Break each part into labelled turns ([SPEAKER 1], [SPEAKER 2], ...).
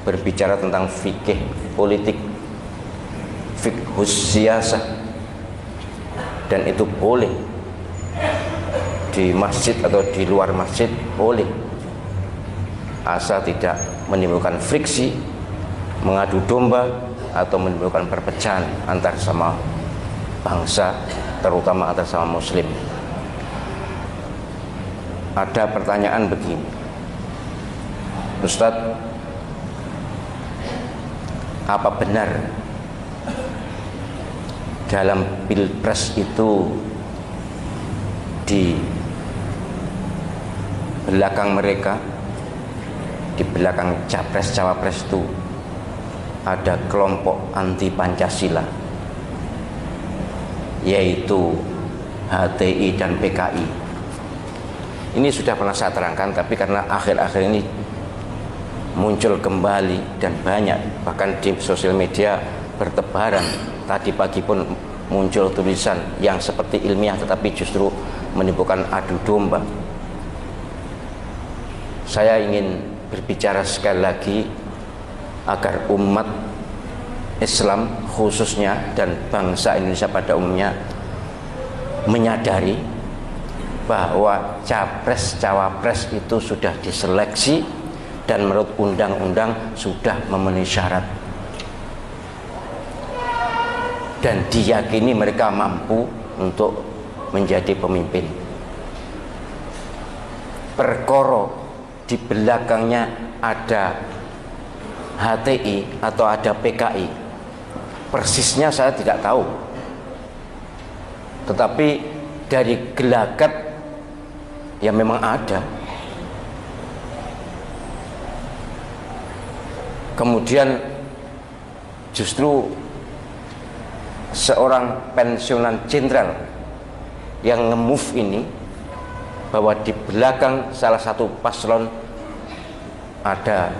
[SPEAKER 1] berbicara tentang fikih politik, fiqhus siyasah, dan itu boleh di masjid atau di luar masjid, boleh, asal tidak menimbulkan friksi, mengadu domba, atau menimbulkan perpecahan antar sama bangsa, terutama antar sama muslim. Ada pertanyaan begini, Ustadz, apa benar dalam pilpres itu di belakang mereka, di belakang capres cawapres itu ada kelompok anti Pancasila, yaitu HTI dan PKI? Ini sudah pernah saya terangkan, tapi karena akhir-akhir ini muncul kembali dan banyak, bahkan di sosial media bertebaran. Tadi pagi pun muncul tulisan yang seperti ilmiah tetapi justru menimbulkan adu domba. Saya ingin berbicara sekali lagi agar umat Islam khususnya dan bangsa Indonesia pada umumnya menyadari bahwa capres cawapres itu sudah diseleksi dan menurut undang-undang sudah memenuhi syarat, dan diyakini mereka mampu untuk menjadi pemimpin. Perkara di belakangnya ada HTI atau ada PKI, persisnya saya tidak tahu, tetapi dari gelagat ya memang ada. Kemudian justru seorang pensiunan jenderal yang nge-move ini bahwa di belakang salah satu paslon ada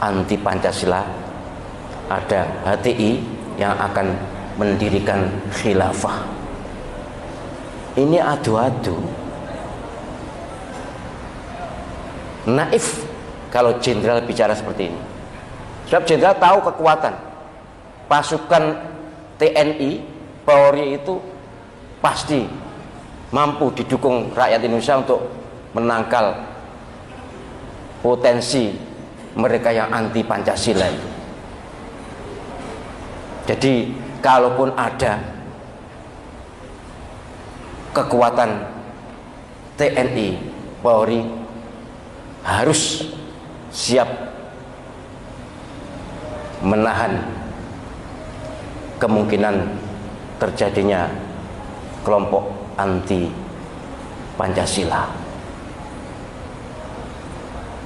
[SPEAKER 1] anti Pancasila, ada HTI yang akan mendirikan khilafah. Ini adu-adu. Naif kalau jenderal bicara seperti ini. Sebab jenderal tahu kekuatan pasukan TNI, Polri itu pasti mampu didukung rakyat Indonesia untuk menangkal potensi mereka yang anti Pancasila itu. Jadi kalaupun ada kekuatan TNI, Polri harus siap menahan kemungkinan terjadinya kelompok anti Pancasila.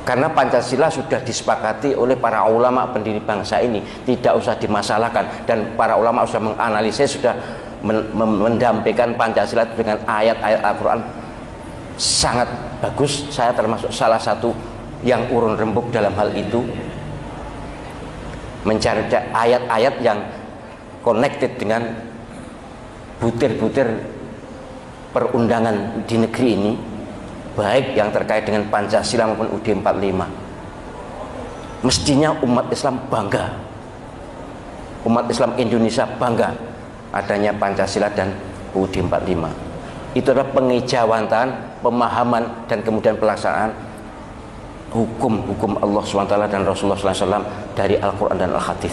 [SPEAKER 1] Karena Pancasila sudah disepakati oleh para ulama pendiri bangsa ini, tidak usah dimasalahkan, dan para ulama sudah menganalisis, sudah mendampingkan Pancasila dengan ayat-ayat Al-Quran sangat bagus. Saya termasuk salah satu yang urun rembuk dalam hal itu, mencari ayat-ayat yang connected dengan butir-butir perundangan di negeri ini, baik yang terkait dengan Pancasila maupun UUD 45. Mestinya umat Islam bangga, umat Islam Indonesia bangga adanya Pancasila dan UUD 45. Itu adalah pengejawantahan, pemahaman, dan kemudian pelaksanaan hukum-hukum Allah SWT dan Rasulullah SAW dari Al-Quran dan Al-Hadis.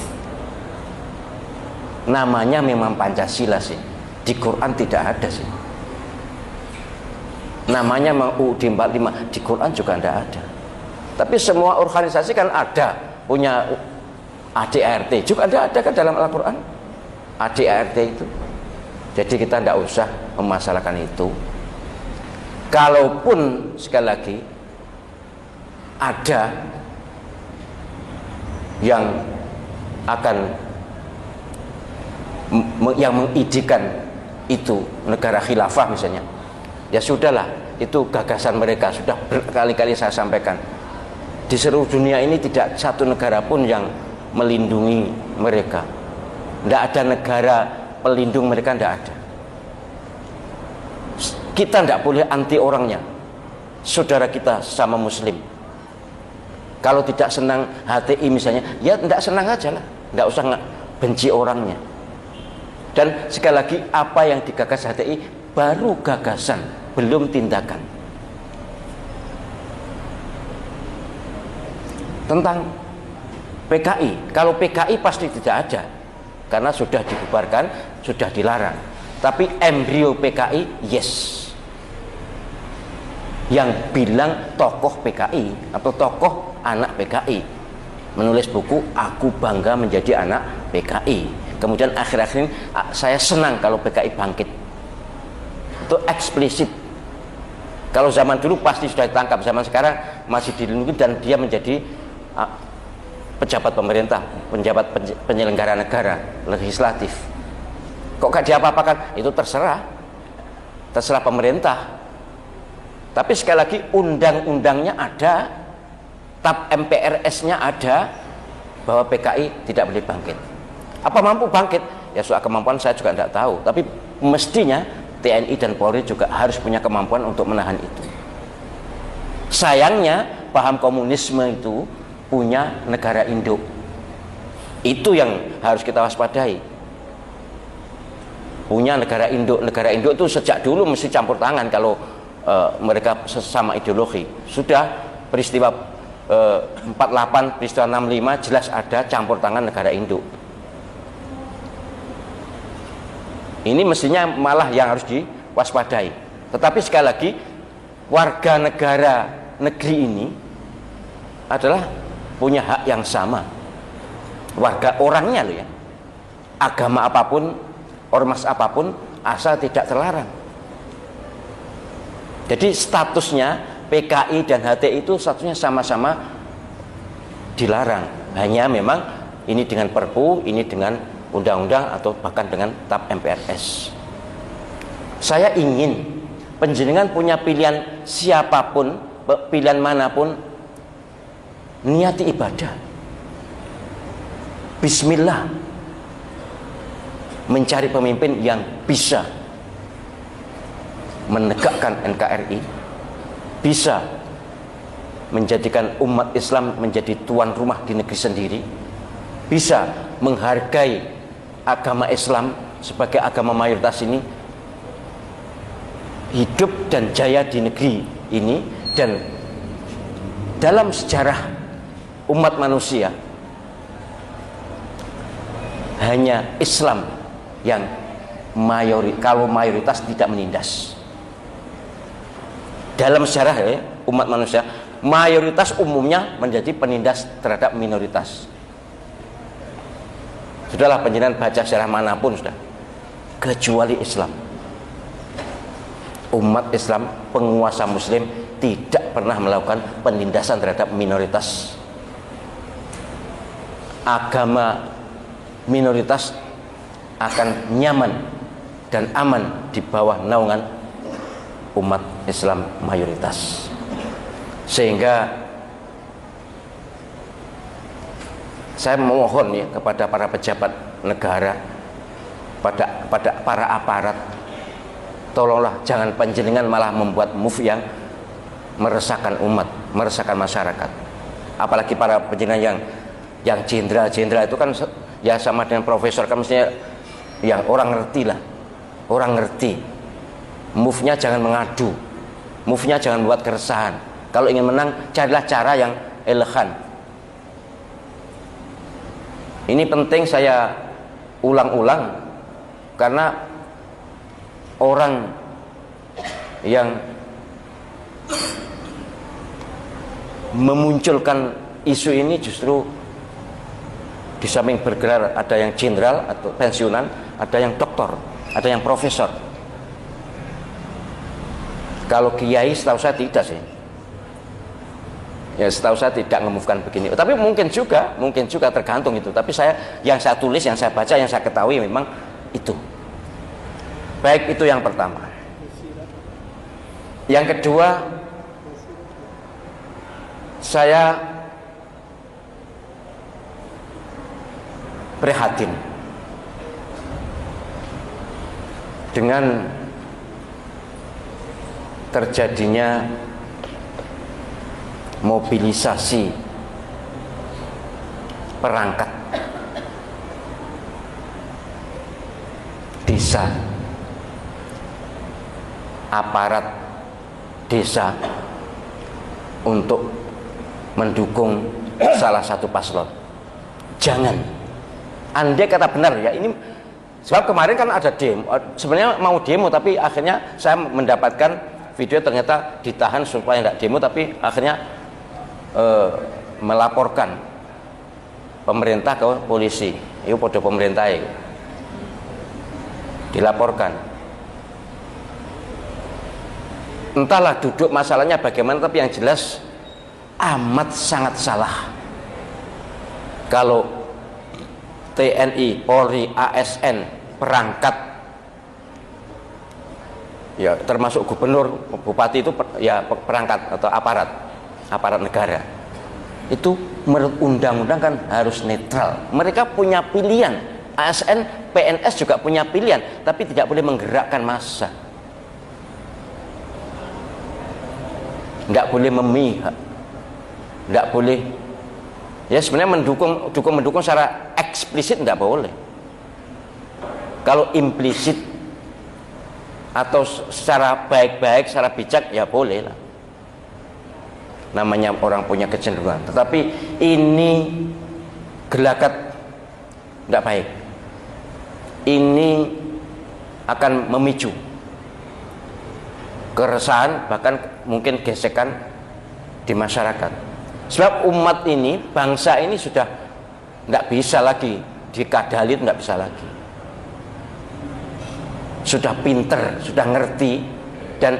[SPEAKER 1] Namanya memang Pancasila sih, di Quran tidak ada sih. Namanya memang UUD 45, di Quran juga tidak ada. Tapi semua organisasi kan ada, punya ADART, juga ada kan dalam Al-Quran ADART itu. Jadi kita tidak usah memasalahkan itu. Kalaupun sekali lagi ada yang akan yang mengidikan itu negara khilafah misalnya, ya sudahlah, itu gagasan mereka, sudah berkali-kali saya sampaikan. Di seluruh dunia ini tidak satu negara pun yang melindungi mereka. Tidak ada negara pelindung mereka, tidak ada. Kita tidak boleh anti orangnya, saudara kita sama muslim. Kalau tidak senang HTI misalnya, ya tidak senang aja lah, tidak usah benci orangnya. Dan sekali lagi, apa yang digagas HTI baru gagasan, belum tindakan. Tentang PKI, kalau PKI pasti tidak ada, karena sudah dibubarkan, sudah dilarang. Tapi embrio PKI, yes. Yang bilang tokoh PKI atau tokoh anak PKI menulis buku Aku Bangga Menjadi Anak PKI. Kemudian akhir-akhir ini saya senang kalau PKI bangkit. Itu eksplisit. Kalau zaman dulu pasti sudah ditangkap, zaman sekarang masih dilindungi dan dia menjadi pejabat pemerintah, pejabat penyelenggara negara, legislatif. Kok gak diapa-apakan? Itu terserah pemerintah. Tapi sekali lagi, undang-undangnya ada, TAP MPRS-nya ada, bahwa PKI tidak boleh bangkit. Apa mampu bangkit? Ya soal kemampuan saya juga tidak tahu, tapi mestinya TNI dan Polri juga harus punya kemampuan untuk menahan itu. Sayangnya paham komunisme itu punya negara induk. Itu yang harus kita waspadai. Punya negara induk itu sejak dulu mesti campur tangan kalau mereka sesama ideologi. Sudah peristiwa 48, peristiwa 65 jelas ada campur tangan negara induk. Ini mestinya malah yang harus diwaspadai. Tetapi sekali lagi, warga negara negeri ini adalah punya hak yang sama. Warga orangnya loh ya. Agama apapun, ormas apapun, asal tidak terlarang. Jadi statusnya PKI dan HTI itu statusnya sama-sama dilarang. Hanya memang ini dengan Perpu, ini dengan undang-undang atau bahkan dengan TAP MPRS. Saya ingin panjenengan punya pilihan siapapun, pilihan manapun, niati ibadah. Bismillah. Mencari pemimpin yang bisa menegakkan NKRI, bisa menjadikan umat Islam menjadi tuan rumah di negeri sendiri, bisa menghargai agama Islam sebagai agama mayoritas ini, hidup dan jaya di negeri ini. Dan dalam sejarah umat manusia hanya Islam yang kalau mayoritas tidak menindas. Dalam sejarah umat manusia, mayoritas umumnya menjadi penindas terhadap minoritas. Sudahlah panjenengan baca sejarah manapun sudah, kecuali Islam. Umat Islam, penguasa Muslim tidak pernah melakukan penindasan terhadap minoritas. Agama minoritas akan nyaman dan aman di bawah naungan umat Islam mayoritas. Sehingga saya memohon ya kepada para pejabat negara, pada para aparat, tolonglah jangan panjenengan malah membuat move yang meresahkan umat, meresahkan masyarakat. Apalagi para panjenengan yang jenderal-jenderal itu kan ya sama dengan profesor, kan mestinya yang orang ngerti lah, orang ngerti. Move-nya jangan mengadu, move-nya jangan buat keresahan. Kalau ingin menang, carilah cara yang elegan. Ini penting saya ulang-ulang, karena orang yang memunculkan isu ini justru di samping bergelar ada yang jenderal atau pensiunan, ada yang doktor, ada yang profesor. Kalau kiai setahu saya tidak sih. Ya setahu saya tidak ngemuvekan begini. Tapi mungkin juga tergantung itu. Tapi yang saya tulis, yang saya baca, yang saya ketahui memang itu. Baik, itu yang pertama. Yang kedua, saya prihatin dengan terjadinya mobilisasi perangkat desa, aparat desa untuk mendukung salah satu paslon. Jangan. Andai kata benar ya, ini sebab kemarin kan ada demo, sebenarnya mau demo tapi akhirnya saya mendapatkan video ternyata ditahan supaya tidak demo, tapi akhirnya melaporkan pemerintah ke polisi. Itu pada pemerintah itu dilaporkan. Entahlah duduk masalahnya bagaimana, tapi yang jelas amat sangat salah kalau TNI, Polri, ASN, perangkat ya termasuk gubernur, bupati itu ya perangkat atau aparat negara itu menurut undang-undang kan harus netral. Mereka punya pilihan, ASN, PNS juga punya pilihan, tapi tidak boleh menggerakkan massa, nggak boleh memihak, nggak boleh ya sebenarnya mendukung secara eksplisit nggak boleh. Kalau implisit atau secara baik-baik, secara bijak ya boleh lah, namanya orang punya kecenderungan. Tetapi ini gelagat nggak baik, ini akan memicu keresahan, bahkan mungkin gesekan di masyarakat. Sebab umat ini, bangsa ini sudah nggak bisa lagi dikadali, nggak bisa lagi. Sudah pinter, sudah ngerti, dan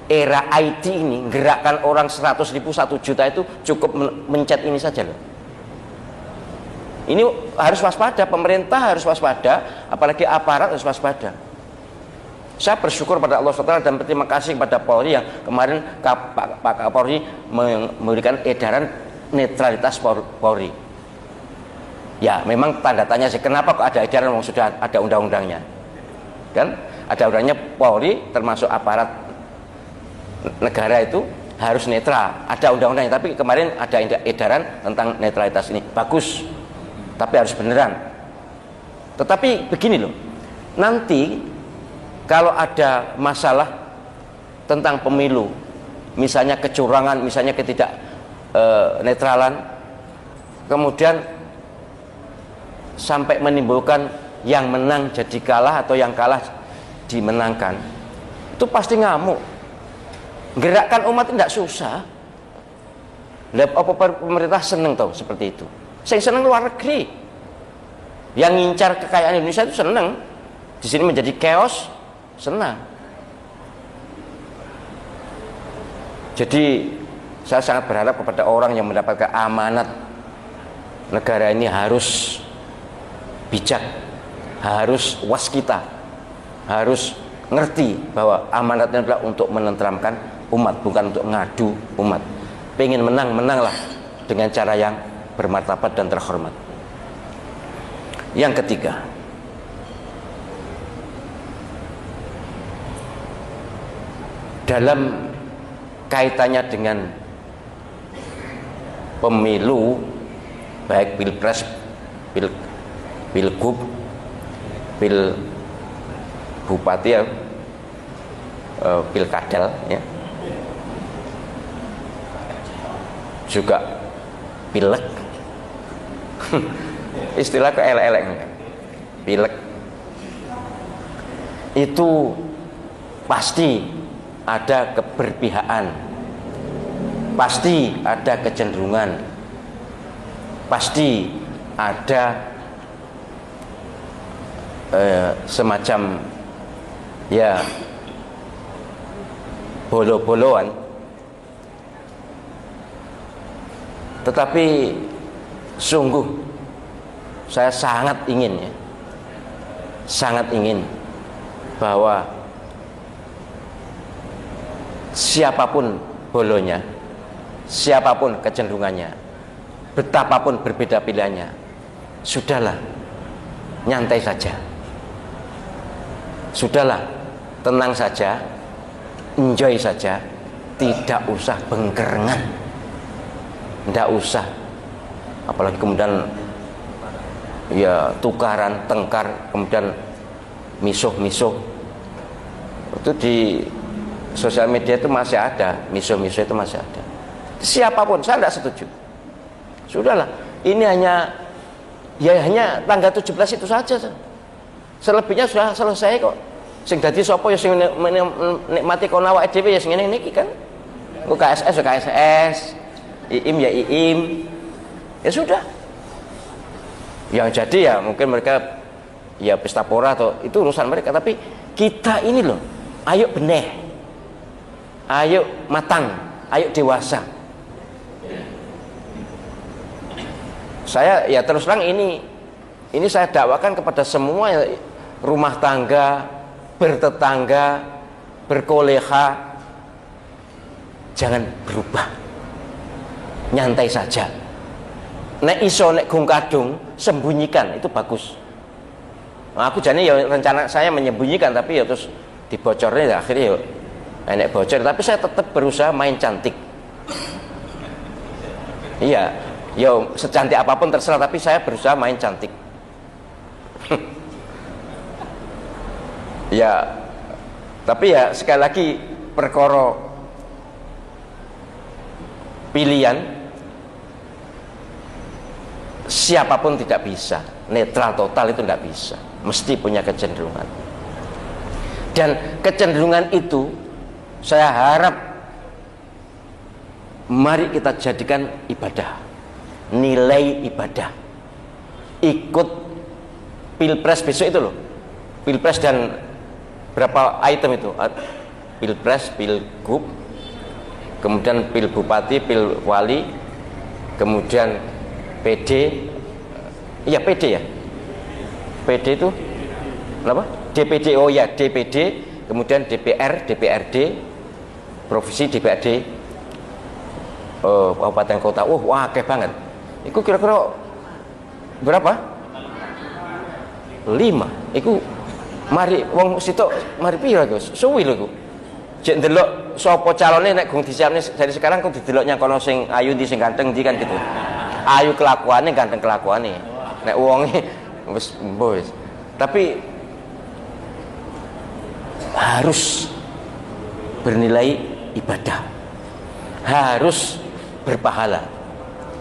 [SPEAKER 1] era IT ini gerakkan orang 100.000, 1 juta itu cukup mencet ini saja loh. Ini harus waspada, pemerintah harus waspada, apalagi aparat harus waspada. Saya bersyukur pada Allah SWT dan berterima kasih kepada Polri yang kemarin Pak Kapolri memberikan edaran netralitas Polri. Ya memang tanda tanya sih, kenapa kok ada edaran, sudah ada undang-undangnya kan, ada undangnya. Polri termasuk aparat negara itu harus netral, ada undang-undangnya, tapi kemarin ada edaran tentang netralitas ini, bagus, tapi harus beneran. Tetapi begini loh, nanti kalau ada masalah tentang pemilu, misalnya kecurangan, misalnya ketidak netralan, kemudian sampai menimbulkan yang menang jadi kalah atau yang kalah dimenangkan, itu pasti ngamuk. Gerakkan umat tidak susah. Apa pemerintah seneng tau seperti itu? Saya seneng luar negeri, yang ngincar kekayaan Indonesia itu seneng. Di sini menjadi chaos, senang. Jadi saya sangat berharap kepada orang yang mendapatkan amanat negara ini harus bijak, harus waskita, harus ngerti bahwa amanatnya adalah untuk menenteramkan umat, bukan untuk ngadu umat. Pengen menang, menanglah dengan cara yang bermartabat dan terhormat. Yang ketiga, dalam kaitannya dengan pemilu, baik pilpres, pilgub, pil bupati ya, pilkadal ya, juga pilek. Istilah ke elek-elek, pilek itu pasti ada keberpihakan, pasti ada kecenderungan, pasti ada semacam ya bolo-boloan. Tetapi sungguh saya sangat ingin ya, sangat ingin bahwa siapapun bolonya, siapapun kecenderungannya, betapapun berbeda pilihannya, sudahlah, nyantai saja, sudahlah, tenang saja, enjoy saja, tidak usah bengkerengan, tidak usah, apalagi kemudian ya tukaran, tengkar, kemudian misuh-misuh. Itu di sosial media itu masih ada, misuh-misuh itu masih ada. Siapapun, saya tidak setuju. Sudahlah, ini hanya tanggal 17 itu saja. Selebihnya sudah selesai kok. Sing dadi sapa ya sing nikmati kon awake dhewe ya sing ngene niki kan. Ku KSS ya KSS, IIM ya IIM. Ya sudah. Yang jadi ya mungkin mereka ya pesta pora atau itu urusan mereka, tapi kita ini loh, ayo beneh. Ayo matang, ayo dewasa. Saya ya terus terang ini saya dakwakan kepada semua rumah tangga, bertetangga, berkoleha, jangan berubah, nyantai saja. Nek iso nek gung kadung sembunyikan, itu bagus. Nah, aku jane ya rencana saya menyembunyikan, tapi ya terus dibocornya ya, akhirnya ya nek bocor, tapi saya tetap berusaha main cantik. Iya, ya secantik apapun terserah, tapi saya berusaha main cantik. Ya, tapi ya sekali lagi perkara pilihan, siapapun tidak bisa, netral total itu tidak bisa, mesti punya kecenderungan. Dan kecenderungan itu saya harap mari kita jadikan ibadah, nilai ibadah. Ikut pilpres besok itu loh, pilpres dan berapa item itu, pilpres, pilgub, kemudian pil bupati, pil wali, kemudian PD, iya PD ya, PD itu apa? DPD, oh ya DPD, kemudian DPR, DPRD, provinsi, DPRD, kabupaten kota. Wah akeh banget. Iku kira-kira berapa? 5. Iku mari wong sitok mari piro iku? Suwi lho iku. Jek ndelok sapa calone nek gung disiapne dari sekarang kok dideloknya kono sing ayu ndi sing ganteng ndi kan gitu. Ayu kelakuane, ganteng kelakuane. Nek wonge wis mbo wis. Tapi harus bernilai ibadah. Harus berpahala.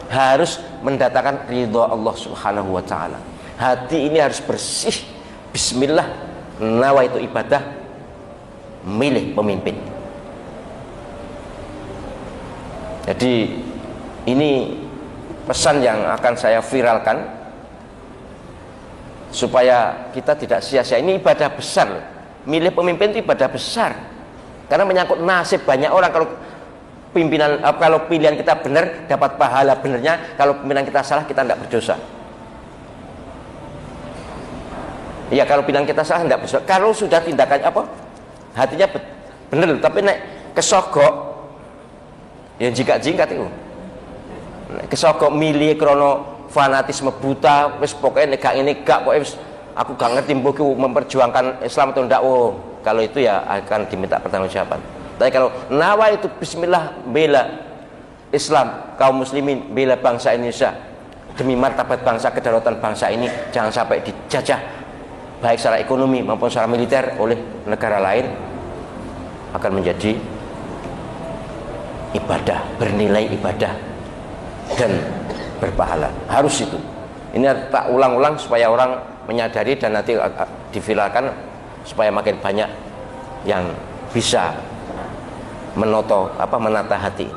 [SPEAKER 1] Harus mendatangkan ridha Allah Subhanahu wa taala. Hati ini harus bersih. Bismillah, nawaitu ibadah, milih pemimpin. Jadi ini pesan yang akan saya viralkan supaya kita tidak sia-sia. Ini ibadah besar. Milih pemimpin itu ibadah besar. Karena menyangkut nasib banyak orang. Kalau pilihan kita benar dapat pahala benernya, kalau pilihan kita salah kita tidak berdosa. Ya kalau pilihan kita salah tidak berdosa. Kalau sudah tindakan apa? Hatinya bener, tapi nek kesogok ya jingkat-jingkat itu. Kesogok milih krono fanatisme buta, wis pokoknya gak ini gak, pokoknya wis, aku gak ngerti mbok memperjuangkan Islam atau ndak. Oh, kalau itu ya akan diminta pertanggungjawaban. Tapi kalau nawa itu bismillah, bela Islam, kaum muslimin, bela bangsa Indonesia, demi martabat bangsa, kedaulatan bangsa ini jangan sampai dijajah baik secara ekonomi maupun secara militer oleh negara lain, akan menjadi ibadah, bernilai ibadah dan berpahala. Harus itu. Ini tak ulang-ulang supaya orang menyadari dan nanti diviralkan supaya makin banyak yang bisa menata hati.